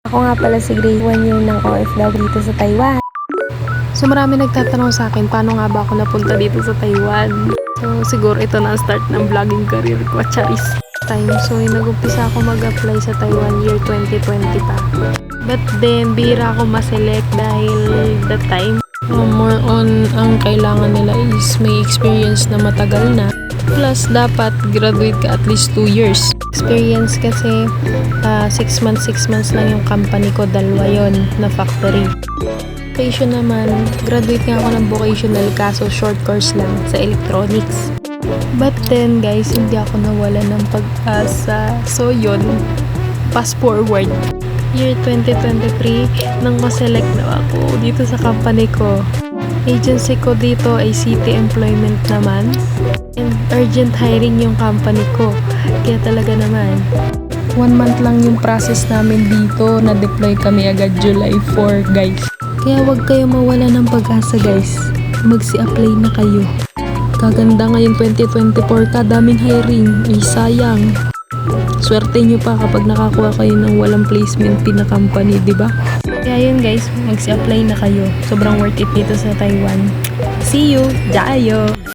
Ako nga pala si Grade 1 year ng OFW dito sa Taiwan. So marami nagtatanong sa akin, paano nga ba ako napunta dito sa Taiwan? So siguro ito na ang start ng vlogging career ko, charis. So nag-umpisa ako mag-apply sa Taiwan year 2020 pa. But then, bihira ako ma-select dahil the time. More on, ang kailangan nila is may experience na matagal na. Plus, dapat graduate ka at least 2 years. Experience kasi 6 months lang yung company ko, dalawa yon na factory. Vocation naman, graduate nga ako ng vocational kaso short course lang sa electronics. But then guys, hindi ako nawala ng pag-asa. So yun, fast forward. Year 2023, nang ma-select na ako dito sa company ko. Agency ko dito ay City Employment naman. And urgent hiring yung company ko. Kaya talaga naman, 1 month lang yung process namin dito. Na-deploy kami agad July 4 guys. Kaya wag kayo mawala ng pag-asa guys. Magsi-apply na kayo. Kaganda ngayon 2024 ka, daming hiring. Ay sayang. Swerte nyo pa kapag nakakuha kayo ng walang placement fee na company, di ba? Kaya yun guys, magsi-apply na kayo. Sobrang worth it dito sa Taiwan. See you! Jayo!